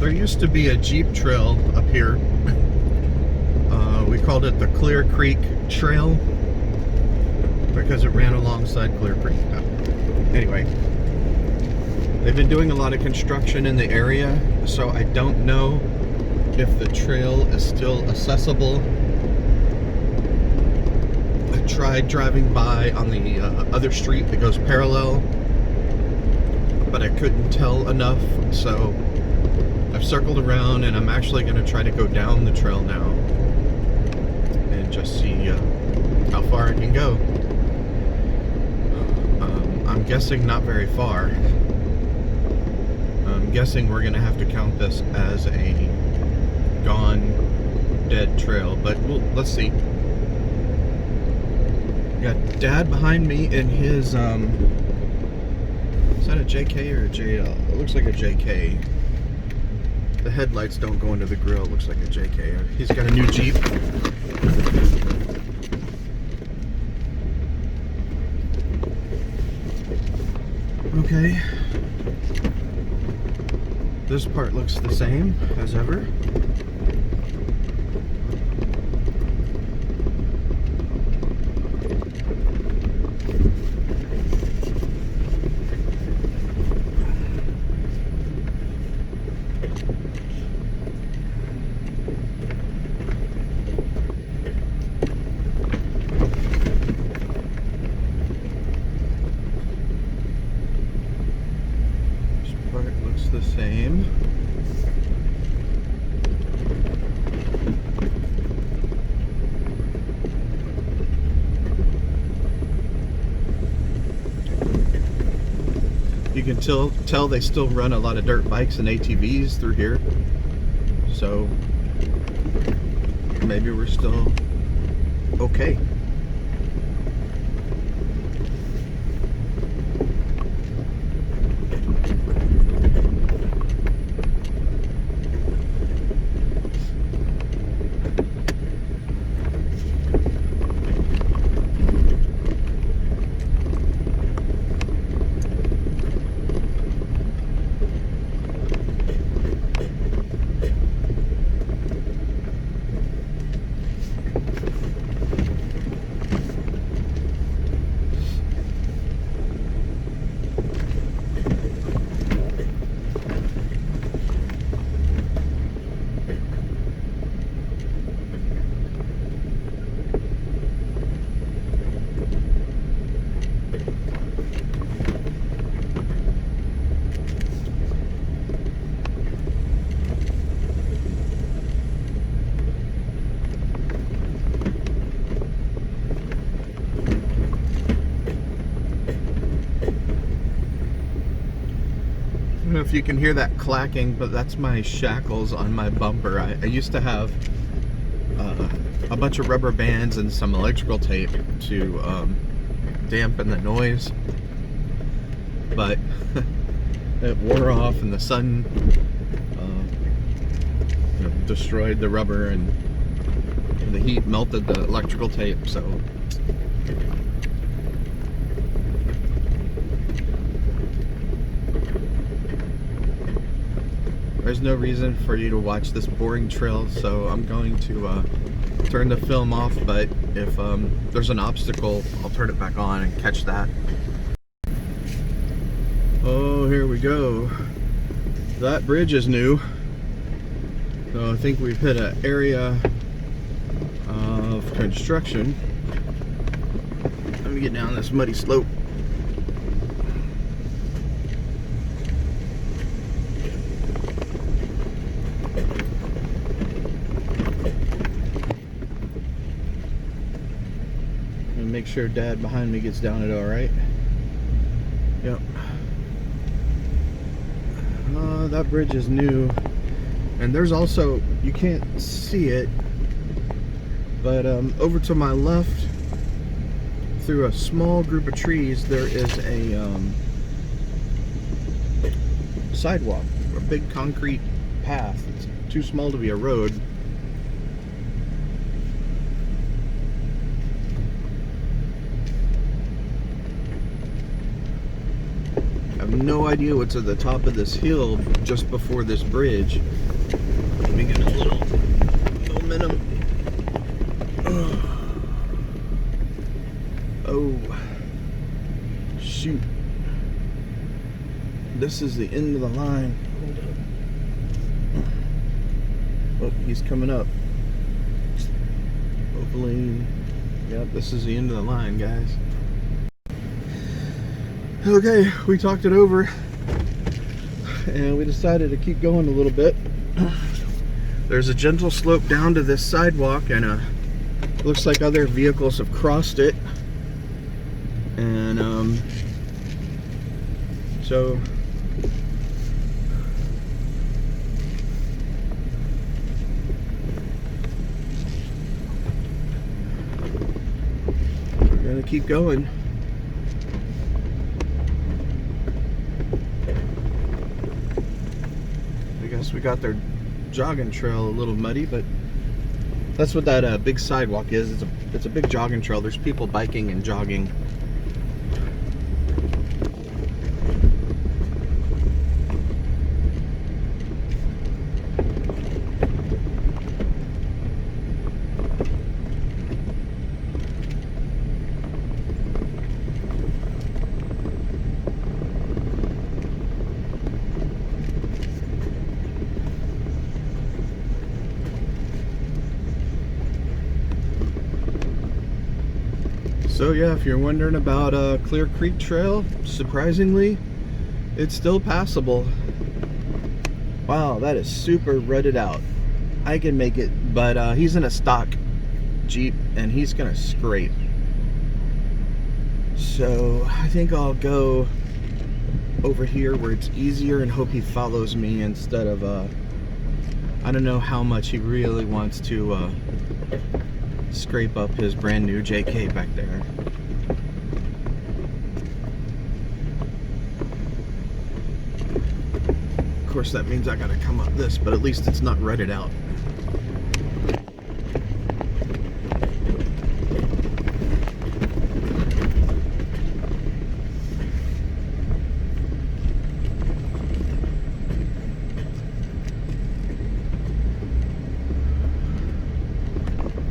There used to be a Jeep trail up here. We called it the Clear Creek Trail because it ran alongside Clear Creek. Anyway, they've been doing a lot of construction in the area, so I don't know if the trail is still accessible. I tried driving by on the other street that goes parallel, but I couldn't tell enough, so I've circled around and I'm actually going to try to go down the trail now and just see how far I can go. I'm guessing not very far. I'm guessing we're going to have to count this as a gone, dead trail, but let's see. Got Dad behind me in his, is that a JK or a JL? It looks like a JK. The headlights don't go into the grill. It looks like a JK. He's got a new Jeep. Okay. This part looks the same as ever. The same. You can tell they still run a lot of dirt bikes and ATVs through here, so maybe we're still okay. I don't know if you can hear that clacking, but that's my shackles on my bumper. I used to have a bunch of rubber bands and some electrical tape to dampen the noise, but it wore off and the sun destroyed the rubber and the heat melted the electrical tape, so there's no reason for you to watch this boring trail, so I'm going to turn the film off, but if there's an obstacle, I'll turn it back on and catch that. Oh, here we go. That bridge is new. So I think we've hit an area of construction. Let me get down this muddy slope. Make sure Dad behind me gets down it all right. Yep. That bridge is new, and there's also, you can't see it, but over to my left, through a small group of trees, there is a sidewalk, a big concrete path. It's too small to be a road. I've no idea what's at the top of this hill just before this bridge. Let me get a little momentum. Oh, shoot. This is the end of the line. Hold up. Oh, he's coming up. Hopefully, yep, this is the end of the line, guys. Okay, we talked it over and we decided to keep going a little bit. There's a gentle slope down to this sidewalk, and looks like other vehicles have crossed it. And so we're gonna keep going. I guess we got their jogging trail a little muddy, but that's what that big sidewalk is. It's a big jogging trail. There's people biking and jogging. So yeah, if you're wondering about Clear Creek Trail, surprisingly, it's still passable. Wow, that is super rutted out. I can make it, but he's in a stock Jeep and he's gonna scrape. So I think I'll go over here where it's easier and hope he follows me instead of I don't know how much he really wants to scrape up his brand new JK back there. Of course that means I gotta come up this, but at least it's not rutted out.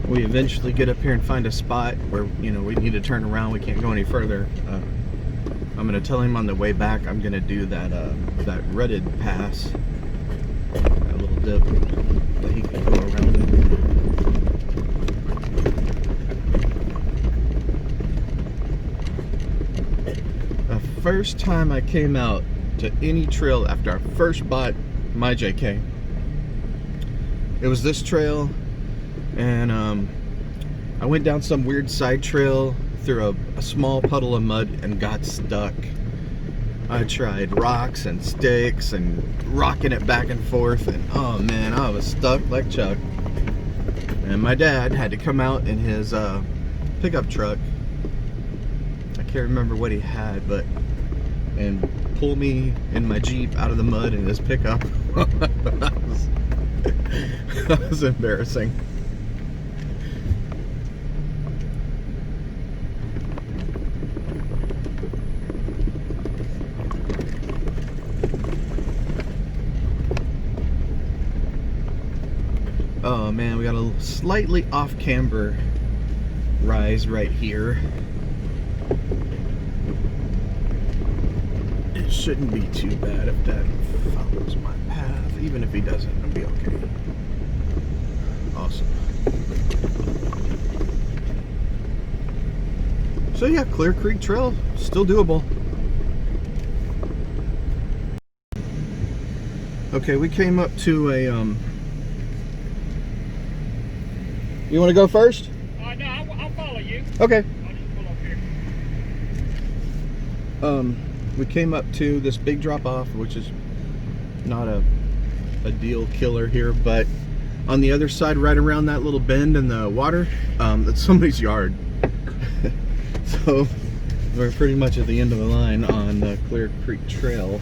We eventually get up here and find a spot where, you know, we need to turn around. We can't go any further. I'm gonna tell him on the way back I'm gonna do that that rutted pass, that little dip that he can go around it. The first time I came out to any trail after I first bought my JK, it was this trail. And I went down some weird side trail through a small puddle of mud and got stuck. I tried rocks and sticks and rocking it back and forth, and oh man, I was stuck like Chuck. And my dad had to come out in his pickup truck. I can't remember what he had, but and pull me in my Jeep out of the mud in his pickup. That was embarrassing. Oh man, we got a slightly off camber rise right here. It shouldn't be too bad if Dad follows my path. Even if he doesn't, it'll be okay. Awesome. So yeah, Clear Creek Trail, still doable. Okay, we came up to a you want to go first? No, I'll follow you. Okay. I'll just pull up here. We came up to this big drop off, which is not a deal killer here, but on the other side, right around that little bend in the water, that's somebody's yard. So we're pretty much at the end of the line on the Clear Creek Trail.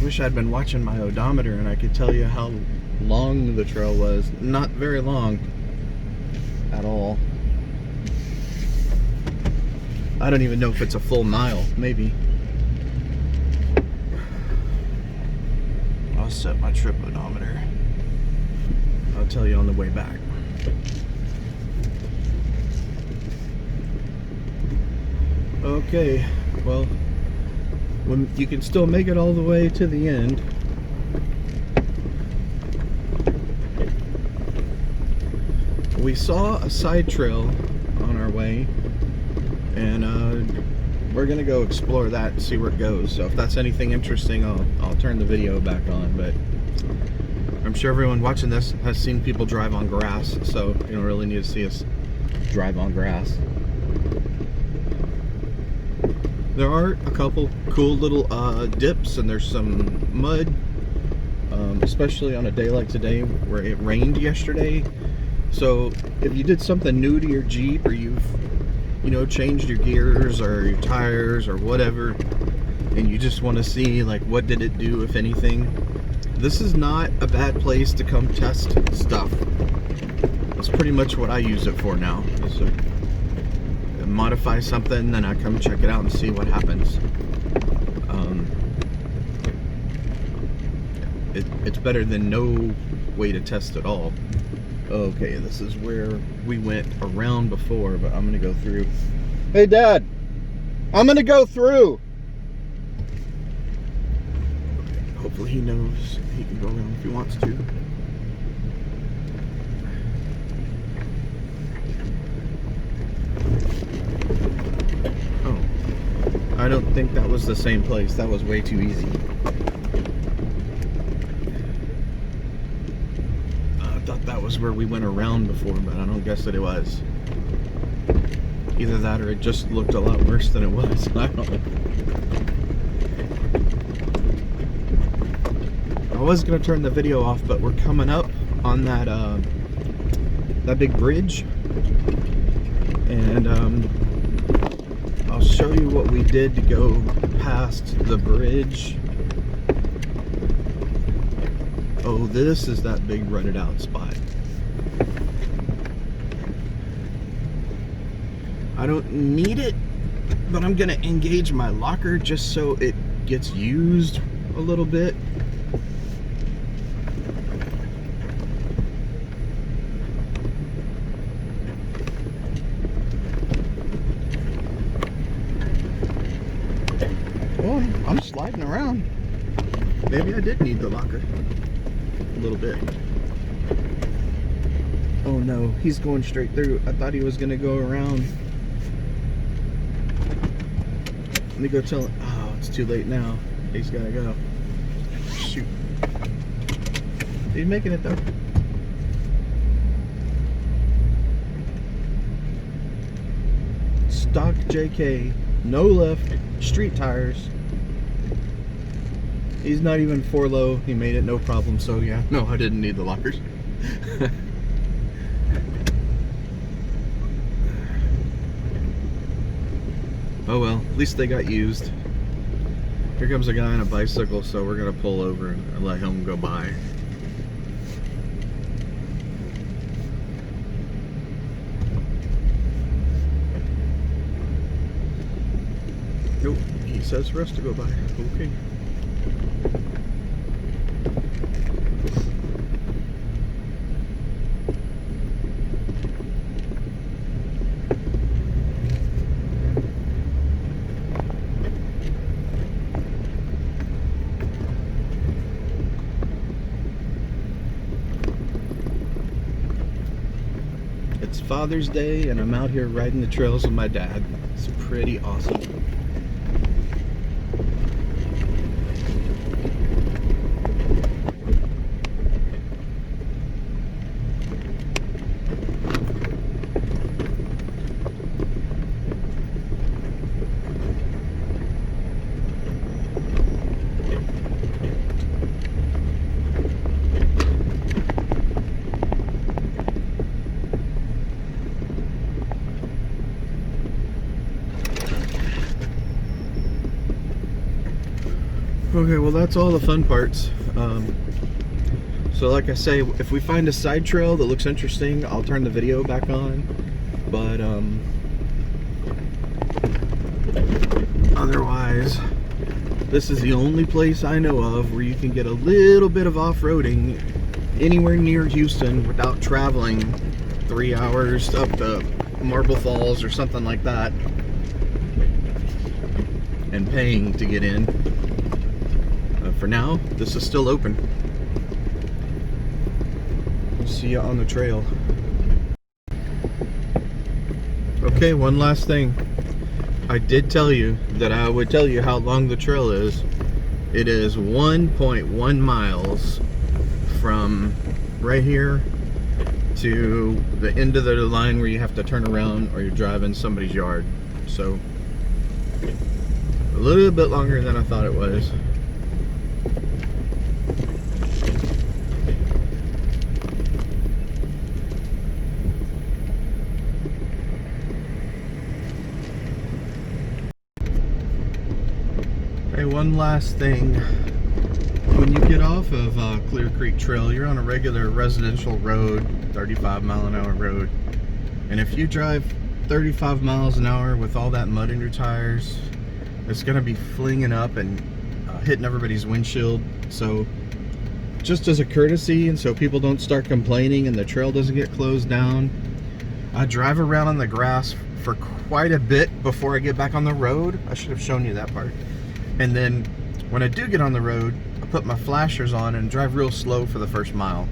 Wish I'd been watching my odometer and I could tell you how long the trail was. Not very long at all. I don't even know if it's a full mile, maybe. I'll set my trip odometer. I'll tell you on the way back. Okay, well, when you can still make it all the way to the end. We saw a side trail on our way, and we're gonna go explore that and see where it goes. So if that's anything interesting, I'll turn the video back on. But I'm sure everyone watching this has seen people drive on grass, so you don't really need to see us drive on grass. There are a couple cool little dips, and there's some mud, especially on a day like today where it rained yesterday. So if you did something new to your Jeep, or you've changed your gears or your tires or whatever, and you just want to see like what did it do, if anything, this is not a bad place to come test stuff. That's pretty much what I use it for now. So modify something, then I come check it out and see what happens. It's better than no way to test at all. Okay, this is where we went around before, but I'm gonna go through. Hey Dad, I'm gonna go through. Hopefully he knows he can go around if he wants to. Oh, I don't think that was the same place. That was way too easy. That was where we went around before, but I don't guess that it was. Either that or it just looked a lot worse than it was. I don't know. I was gonna turn the video off, but we're coming up on that big bridge, and I'll show you what we did to go past the bridge. Oh, this is that big rutted out spot. I don't need it, but I'm gonna engage my locker just so it gets used a little bit. Well, I'm sliding around. Maybe I did need the locker. A little bit. Oh no, he's going straight through. I thought he was gonna go around. Let me go tell him. Oh, it's too late now. He's gotta go. Shoot. He's making it though. Stock JK, no left, street tires. He's not even 4 low. He made it no problem. So yeah, no, I didn't need the lockers. Oh well, at least they got used. Here comes a guy on a bicycle, so we're gonna pull over and let him go by. Nope, he says for us to go by. Okay. It's Father's Day and I'm out here riding the trails with my dad. It's pretty awesome. Okay, well that's all the fun parts. So like I say, if we find a side trail that looks interesting, I'll turn the video back on. But This is the only place I know of where you can get a little bit of off-roading anywhere near Houston without traveling 3 hours up to Marble Falls or something like that and paying to get in. For now, this is still open. See you on the trail. Okay, one last thing. I did tell you that I would tell you how long the trail is. It is 1.1 miles from right here to the end of the line where you have to turn around or you're driving somebody's yard. So a little bit longer than I thought it was. Hey, one last thing. When you get off of Clear Creek Trail, you're on a regular residential road, 35-mile-an-hour road. And if you drive 35 miles an hour with all that mud in your tires, it's going to be flinging up and hitting everybody's windshield. So just as a courtesy, and so people don't start complaining and the trail doesn't get closed down, I drive around on the grass for quite a bit before I get back on the road. I should have shown you that part. And then when I do get on the road, I put my flashers on and drive real slow for the first mile.